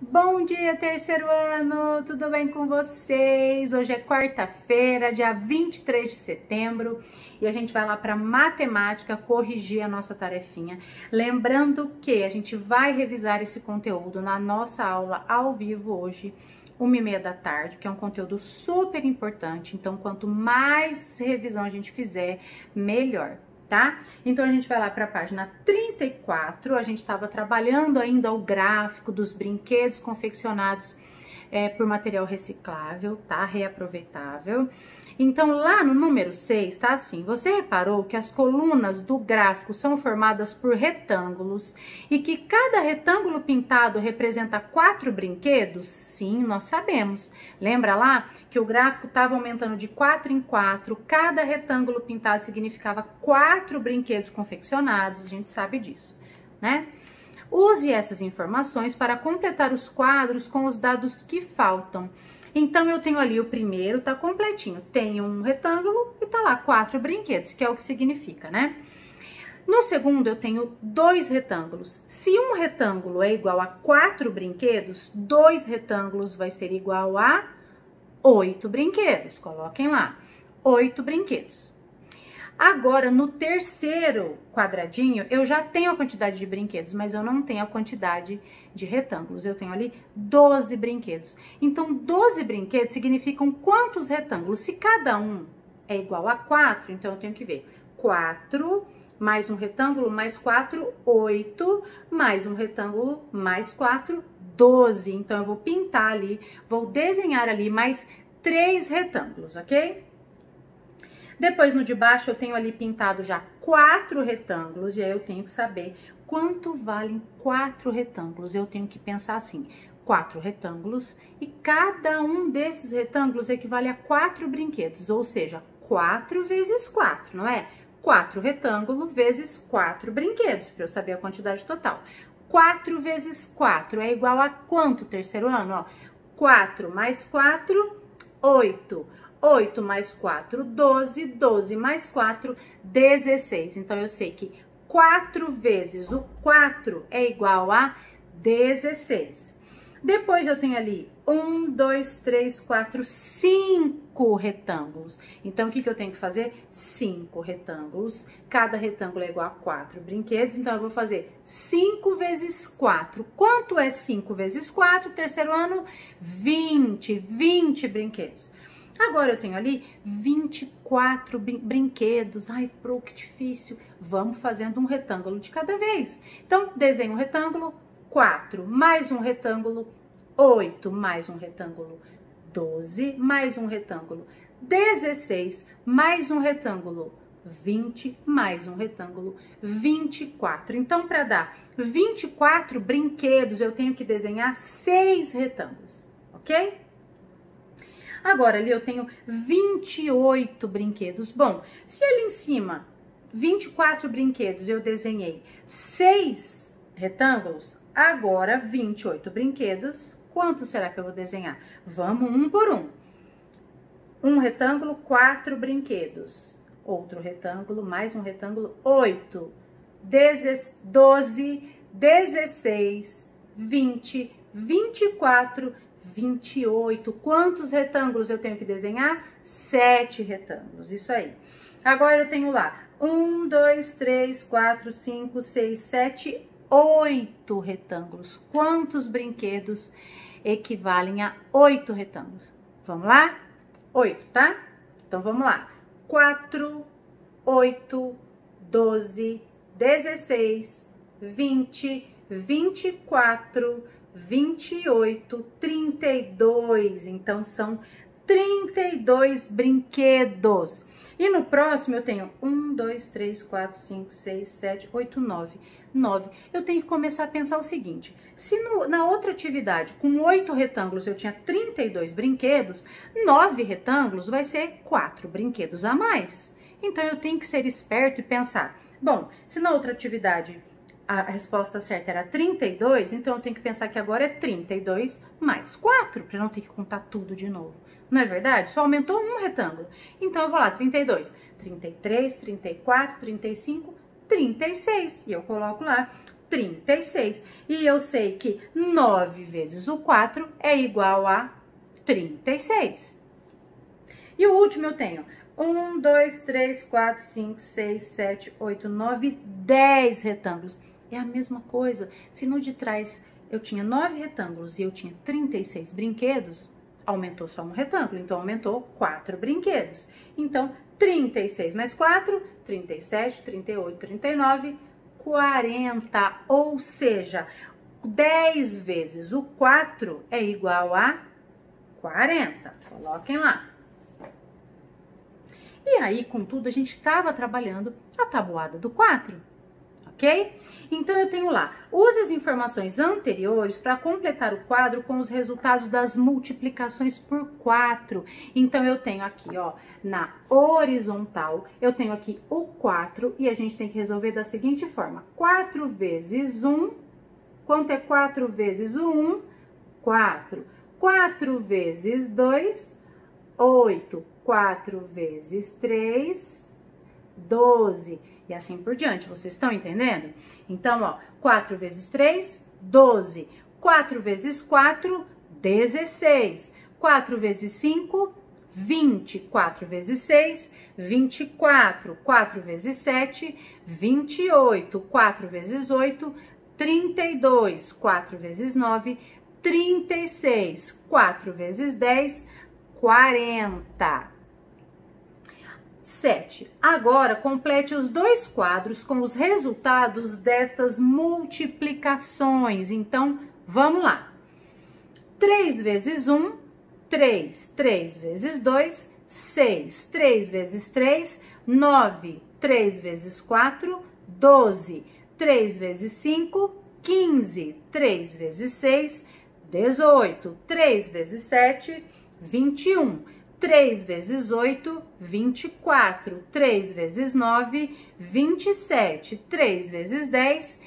Bom dia, terceiro ano! Tudo bem com vocês? Hoje é quarta-feira, dia 23 de setembro, e a gente vai lá para matemática corrigir a nossa tarefinha. Lembrando que a gente vai revisar esse conteúdo na nossa aula ao vivo hoje, 1h30 da tarde, que é um conteúdo super importante. Então, quanto mais revisão a gente fizer, melhor. Tá? Então, a gente vai lá para a página 34, a gente estava trabalhando ainda o gráfico dos brinquedos confeccionados por material reciclável, tá? Reaproveitável. Então, lá no número 6, tá assim, você reparou que as colunas do gráfico são formadas por retângulos e que cada retângulo pintado representa 4 brinquedos? Sim, nós sabemos. Lembra lá que o gráfico estava aumentando de 4 em 4, cada retângulo pintado significava 4 brinquedos confeccionados, a gente sabe disso, né? Use essas informações para completar os quadros com os dados que faltam. Então, eu tenho ali o primeiro, tá completinho. Tem um retângulo e tá lá 4 brinquedos, que é o que significa, né? No segundo, eu tenho 2 retângulos. Se um retângulo é igual a 4 brinquedos, 2 retângulos vai ser igual a 8 brinquedos. Coloquem lá, 8 brinquedos. Agora, no terceiro quadradinho, eu já tenho a quantidade de brinquedos, mas eu não tenho a quantidade de retângulos. Eu tenho ali 12 brinquedos. Então, 12 brinquedos significam quantos retângulos? Se cada um é igual a 4, então eu tenho que ver 4 mais um retângulo mais 4, 8, mais um retângulo mais 4, 12. Então, eu vou pintar ali, vou desenhar ali mais 3 retângulos, ok? Depois, no de baixo, eu tenho ali pintado já 4 retângulos, e aí eu tenho que saber quanto valem 4 retângulos. Eu tenho que pensar assim, 4 retângulos, e cada um desses retângulos equivale a 4 brinquedos, ou seja, 4 vezes 4, não é? 4 retângulos vezes 4 brinquedos, para eu saber a quantidade total. 4 vezes 4 é igual a quanto, terceiro ano? Ó, 4 mais 4, 8. 8 mais 4, 12, 12 mais 4, 16. Então, eu sei que 4 vezes o 4 é igual a 16. Depois, eu tenho ali 1, 2, 3, 4, 5 retângulos. Então, o que eu tenho que fazer? 5 retângulos. Cada retângulo é igual a 4 brinquedos. Então, eu vou fazer 5 vezes 4. Quanto é 5 vezes 4? Terceiro ano, 20 brinquedos. Agora, eu tenho ali 24 brinquedos. Ai, Pro, que difícil. Vamos fazendo um retângulo de cada vez. Então, desenho um retângulo, 4, mais um retângulo, 8, mais um retângulo, 12, mais um retângulo, 16, mais um retângulo, 20, mais um retângulo, 24. Então, para dar 24 brinquedos, eu tenho que desenhar 6 retângulos, ok? Agora, ali eu tenho 28 brinquedos. Bom, se ali em cima, 24 brinquedos, eu desenhei 6 retângulos, agora 28 brinquedos, quantos será que eu vou desenhar? Vamos um por um. Um retângulo, 4 brinquedos. Outro retângulo, mais um retângulo, 8, 12, 16, 20, 24, 28. Quantos retângulos eu tenho que desenhar? 7 retângulos, isso aí. Agora eu tenho lá 1, 2, 3, 4, 5, 6, 7, 8 retângulos. Quantos brinquedos equivalem a 8 retângulos? Vamos lá? 8, tá? Então vamos lá. 4, 8, 12, 16, 20, 24, 28, 32. Então, são 32 brinquedos. E no próximo eu tenho 1, 2, 3, 4, 5, 6, 7, 8, 9. 9. Eu tenho que começar a pensar o seguinte: se na outra atividade, com 8 retângulos, eu tinha 32 brinquedos, 9 retângulos vai ser 4 brinquedos a mais. Então, eu tenho que ser esperto e pensar, bom, se na outra atividade a resposta certa era 32, então eu tenho que pensar que agora é 32 mais 4, para não ter que contar tudo de novo. Não é verdade? Só aumentou um retângulo. Então, eu vou lá, 32, 33, 34, 35, 36. E eu coloco lá 36. E eu sei que 9 vezes o 4 é igual a 36. E o último eu tenho 1, 2, 3, 4, 5, 6, 7, 8, 9, 10 retângulos. É a mesma coisa. Se no de trás eu tinha 9 retângulos e eu tinha 36 brinquedos, aumentou só um retângulo, então aumentou 4 brinquedos. Então, 36 mais 4, 37, 38, 39, 40. Ou seja, 10 vezes o 4 é igual a 40. Coloquem lá. E aí, contudo, a gente estava trabalhando a tabuada do 4, ok? Então, eu tenho lá, use as informações anteriores para completar o quadro com os resultados das multiplicações por 4. Então, eu tenho aqui, ó, na horizontal, eu tenho aqui o 4 e a gente tem que resolver da seguinte forma. 4 vezes 1, quanto é 4 vezes o 1? 4. 4 vezes 2, 8. 4 vezes 3, 12. E assim por diante. Vocês estão entendendo? Então, ó, 4 vezes 3, 12. 4 vezes 4, 16. 4 vezes 5, 20. 4 vezes 6, 24. 4 vezes 7, 28. 4 vezes 8, 32. 4 vezes 9, 36. 4 vezes 10, 40. 7. Agora, complete os dois quadros com os resultados destas multiplicações. Então, vamos lá. 3 vezes 1, 3. 3 vezes 2, 6. 3 vezes 3, 9. 3 vezes 4, 12. 3 vezes 5, 15. 3 vezes 6, 18. 3 vezes 7, 21. 3 vezes 8, 24. 3 vezes 9, 27. 3 vezes 10,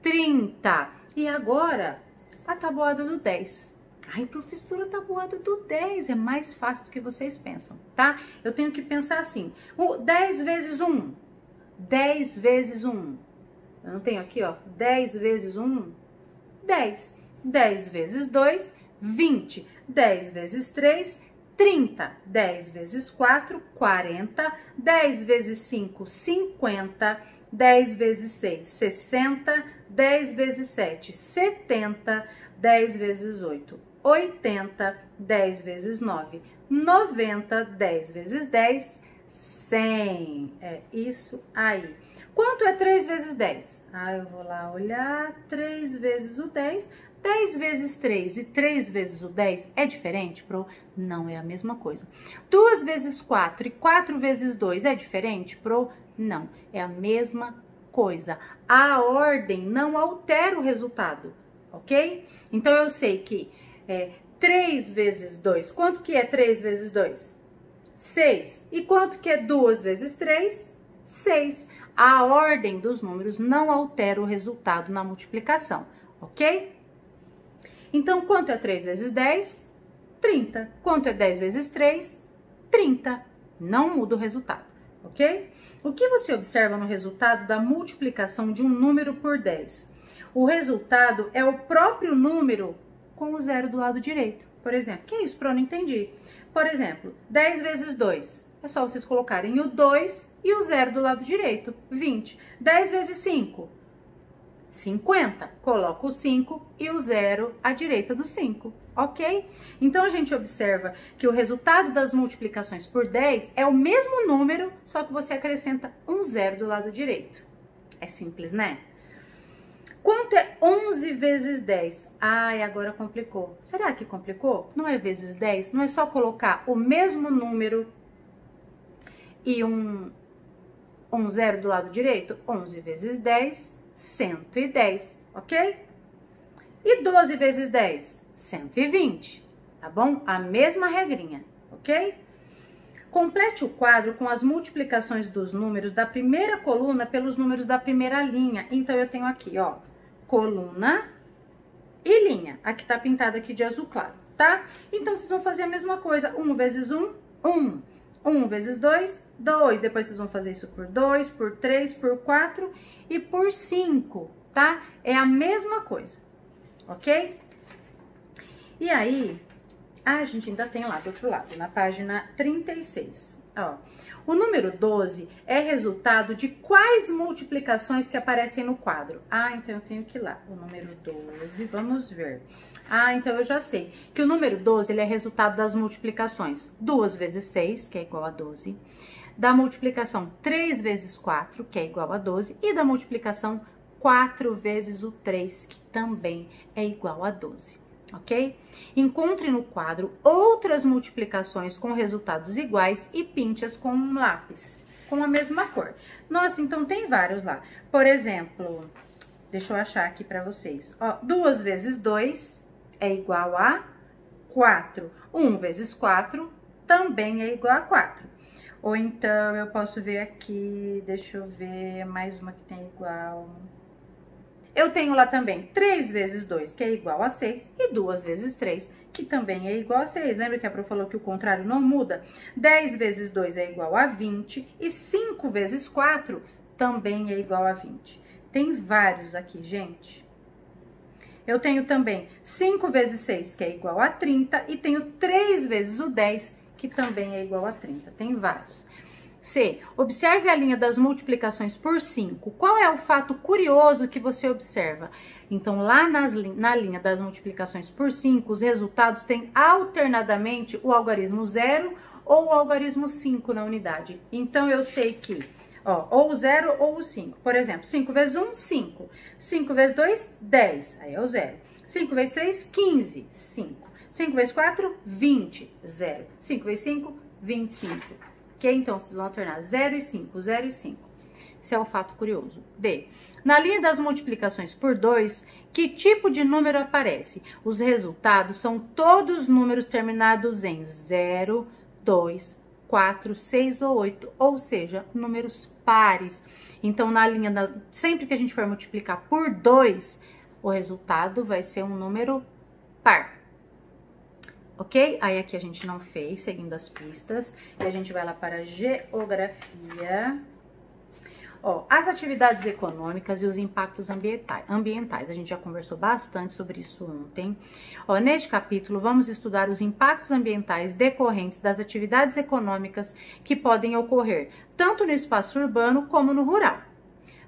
30. E agora, a tabuada do 10. Ai, professora, a tabuada do 10 é mais fácil do que vocês pensam, tá? Eu tenho que pensar assim, 10 vezes 1. 10 vezes 1. Eu não tenho aqui, ó, 10 vezes 1, 10. 10 vezes 2, 20. 10 vezes 3, 30. 10 vezes 4, 40. 10 vezes 5, 50. 10 vezes 6, 60. 10 vezes 7, 70. 10 vezes 8, 80. 10 vezes 9, 90. 10 vezes 10, 100. É isso aí. Quanto é 3 vezes 10? Ah, eu vou lá olhar. 3 vezes o 10. 10 vezes 3 e 3 vezes o 10 é diferente, pro? Não é a mesma coisa. 2 vezes 4 e 4 vezes 2 é diferente, pro? Não, é a mesma coisa. A ordem não altera o resultado, ok? Então, eu sei que 3 vezes 2, quanto que é 3 vezes 2? 6. E quanto que é 2 vezes 3? 6. A ordem dos números não altera o resultado na multiplicação, ok? Então, quanto é 3 vezes 10? 30. Quanto é 10 vezes 3? 30. Não muda o resultado, ok? O que você observa no resultado da multiplicação de um número por 10? O resultado é o próprio número com o zero do lado direito. Por exemplo, que é isso? Não entendi. Por exemplo, 10 vezes 2. É só vocês colocarem o 2 e o zero do lado direito, 20. 10 vezes 5. 50, coloco o 5 e o 0 à direita do 5, ok? Então, a gente observa que o resultado das multiplicações por 10 é o mesmo número, só que você acrescenta um 0 do lado direito. É simples, né? Quanto é 11 vezes 10? Ai, agora complicou. Será que complicou? Não é vezes 10? Não é só colocar o mesmo número e um 0 do lado direito? 11 vezes 10... 110, ok? E 12 vezes 10? 120, tá bom? A mesma regrinha, ok? Complete o quadro com as multiplicações dos números da primeira coluna pelos números da primeira linha. Então, eu tenho aqui, ó, coluna e linha. Aqui tá pintado aqui de azul claro, tá? Então, vocês vão fazer a mesma coisa. 1 vezes 1, 1. 1 vezes 2, 2. Depois vocês vão fazer isso por 2, por 3, por 4 e por 5. tá? É a mesma coisa, ok? E aí, a gente ainda tem lá do outro lado, na página 36, ó. O número 12 é resultado de quais multiplicações que aparecem no quadro? Ah, então eu tenho que ir lá. O número 12, vamos ver. Ah, então eu já sei que o número 12 ele é resultado das multiplicações 2 vezes 6, que é igual a 12, da multiplicação 3 vezes 4, que é igual a 12, e da multiplicação 4 vezes o 3, que também é igual a 12. Ok? Encontre no quadro outras multiplicações com resultados iguais e pinte-as com um lápis, com a mesma cor. Nossa, então tem vários lá. Por exemplo, deixa eu achar aqui para vocês. Ó, 2 vezes 2 é igual a 4. 1 vezes 4 também é igual a 4. Ou então, eu posso ver aqui, deixa eu ver, mais uma que tem igual... Eu tenho lá também 3 vezes 2, que é igual a 6, e 2 vezes 3, que também é igual a 6. Lembra que a Pro falou que o contrário não muda? 10 vezes 2 é igual a 20, e 5 vezes 4 também é igual a 20. Tem vários aqui, gente. Eu tenho também 5 vezes 6, que é igual a 30, e tenho 3 vezes o 10, que também é igual a 30. Tem vários. C. Observe a linha das multiplicações por 5. Qual é o fato curioso que você observa? Então, lá na linha das multiplicações por 5, os resultados têm alternadamente o algarismo 0 ou o algarismo 5 na unidade. Então, eu sei que, ó, ou o 0 ou o 5. Por exemplo, 5 vezes 1, 5. 5 vezes 2, 10. Aí é o 0. 5 vezes 3, 15. 5. 5 vezes 4, 20. 0. 5 vezes 5, 25. Ok? Então, vocês vão alternar 0 e 5, 0 e 5. Esse é o fato curioso. D. Na linha das multiplicações por 2, que tipo de número aparece? Os resultados são todos números terminados em 0, 2, 4, 6 ou 8, ou seja, números pares. Então, na linha sempre que a gente for multiplicar por 2, o resultado vai ser um número par. Ok? Aí aqui a gente não fez, seguindo as pistas. E a gente vai lá para a geografia. Ó, as atividades econômicas e os impactos ambientais. A gente já conversou bastante sobre isso ontem. Ó, neste capítulo, vamos estudar os impactos ambientais decorrentes das atividades econômicas que podem ocorrer tanto no espaço urbano como no rural.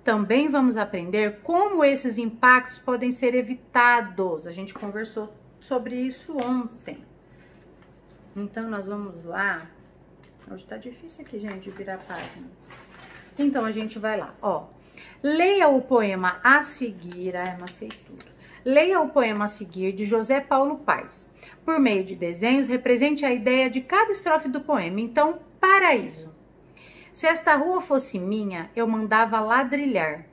Também vamos aprender como esses impactos podem ser evitados. A gente conversou sobre isso ontem. Então, nós vamos lá. Hoje tá difícil aqui, gente, de virar a página. Então, a gente vai lá, ó. Leia o poema a seguir. Ah, amassei tudo. Leia o poema a seguir de José Paulo Paes. Por meio de desenhos, represente a ideia de cada estrofe do poema. Então, paraíso. Se esta rua fosse minha, eu mandava ladrilhar.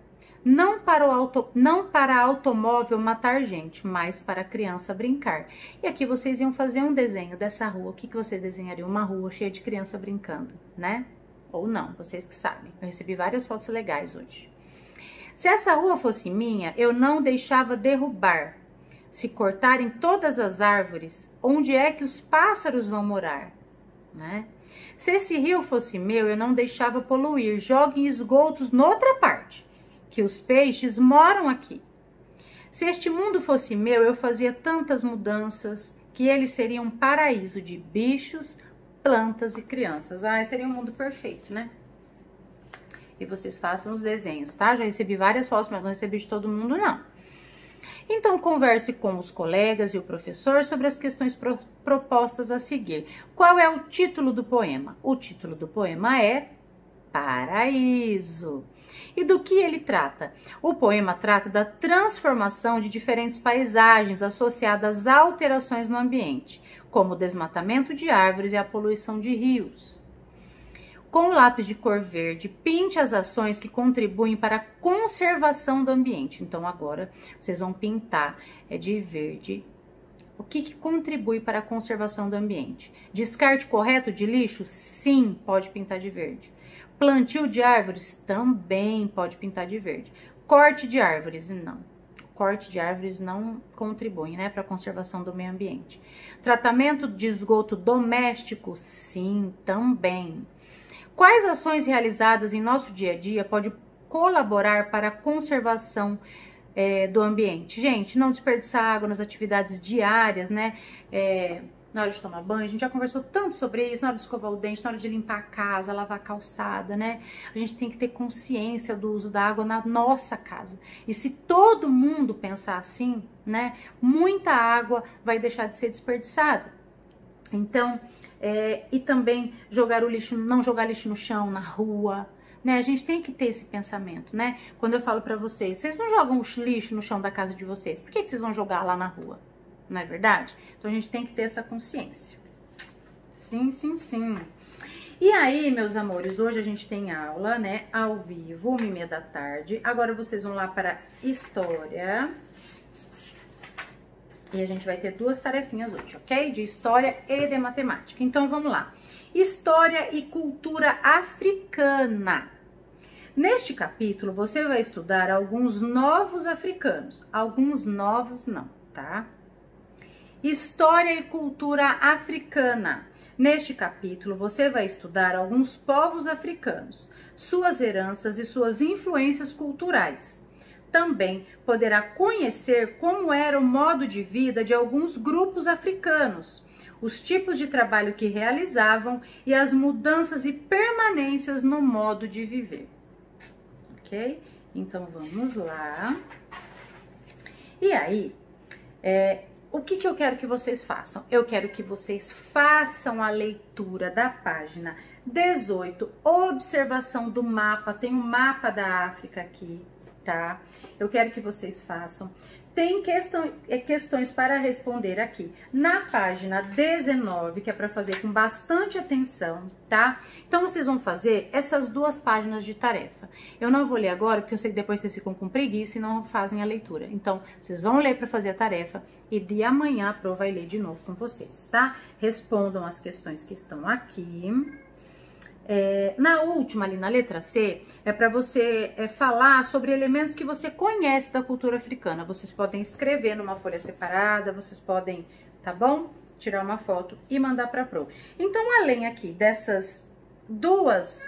Não para automóvel matar gente, mas para a criança brincar. E aqui vocês iam fazer um desenho dessa rua. O que vocês desenhariam? Uma rua cheia de criança brincando, né? Ou não, vocês que sabem. Eu recebi várias fotos legais hoje. Se essa rua fosse minha, eu não deixava derrubar. Se cortarem todas as árvores, onde é que os pássaros vão morar? Né? Se esse rio fosse meu, eu não deixava poluir. Joguem esgotos noutra parte, que os peixes moram aqui. Se este mundo fosse meu, eu fazia tantas mudanças que ele seria um paraíso de bichos, plantas e crianças. Ah, seria um mundo perfeito, né? E vocês façam os desenhos, tá? Já recebi várias fotos, mas não recebi de todo mundo, não. Então, converse com os colegas e o professor sobre as questões propostas a seguir. Qual é o título do poema? O título do poema é Paraíso. E do que ele trata? O poema trata da transformação de diferentes paisagens associadas a alterações no ambiente, como o desmatamento de árvores e a poluição de rios. Com o lápis de cor verde, pinte as ações que contribuem para a conservação do ambiente. Então, agora, vocês vão pintar de verde o que contribui para a conservação do ambiente. Descarte correto de lixo? Sim, pode pintar de verde. Plantio de árvores? Também pode pintar de verde. Corte de árvores? Não. Corte de árvores não contribui, né, para a conservação do meio ambiente. Tratamento de esgoto doméstico? Sim, também. Quais ações realizadas em nosso dia a dia podem colaborar para a conservação do ambiente. Gente, não desperdiçar água nas atividades diárias, né? Na hora de tomar banho, a gente já conversou tanto sobre isso, na hora de escovar o dente, na hora de limpar a casa, lavar a calçada, né? A gente tem que ter consciência do uso da água na nossa casa. E se todo mundo pensar assim, né? Muita água vai deixar de ser desperdiçada. Então, e também não jogar lixo no chão, na rua, né? A gente tem que ter esse pensamento, né? Quando eu falo pra vocês não jogam lixo no chão da casa de vocês, por que vocês vão jogar lá na rua? Não é verdade? Então a gente tem que ter essa consciência. Sim, sim, sim. E aí, meus amores, hoje a gente tem aula, né? Ao vivo, 1h30 da tarde. Agora vocês vão lá para História. E a gente vai ter 2 tarefinhas hoje, ok? De História e de Matemática. Então vamos lá. História e Cultura Africana. Neste capítulo, você vai estudar alguns novos africanos. Alguns novos não, tá? História e Cultura Africana. Neste capítulo, você vai estudar alguns povos africanos, suas heranças e suas influências culturais. Também poderá conhecer como era o modo de vida de alguns grupos africanos, os tipos de trabalho que realizavam e as mudanças e permanências no modo de viver. Ok? Então, vamos lá. E aí, o que eu quero que vocês façam? Eu quero que vocês façam a leitura da página 18, observação do mapa, tem um mapa da África aqui, tá? Eu quero que vocês façam. Tem questões para responder aqui na página 19, que é para fazer com bastante atenção, tá? Então, vocês vão fazer essas 2 páginas de tarefa. Eu não vou ler agora, porque eu sei que depois vocês ficam com preguiça e não fazem a leitura. Então, vocês vão ler para fazer a tarefa e de amanhã a Pro vai ler de novo com vocês, tá? Respondam as questões que estão aqui. Na última, ali na letra C, é para você falar sobre elementos que você conhece da cultura africana. Vocês podem escrever numa folha separada, vocês podem, tá bom? Tirar uma foto e mandar para a Pro. Então, além aqui dessas duas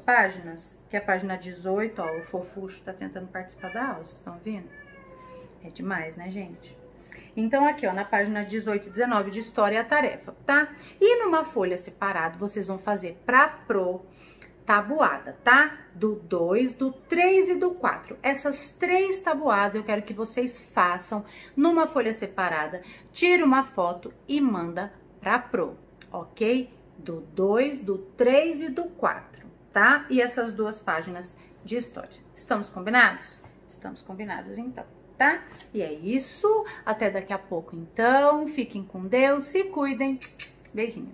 páginas, que é a página 18, ó, o Fofuxo tá tentando participar da aula, vocês estão vendo? É demais, né, gente? Então, aqui, ó, na página 18 e 19 de História, a tarefa, tá? E numa folha separada, vocês vão fazer pra Pro tabuada, tá? Do 2, do 3 e do 4. Essas 3 tabuadas eu quero que vocês façam numa folha separada. Tire uma foto e manda pra Pro, ok? Do 2, do 3 e do 4, tá? E essas 2 páginas de História. Estamos combinados? Estamos combinados, então. Tá? E é isso. Até daqui a pouco, então. Fiquem com Deus, se cuidem. Beijinho.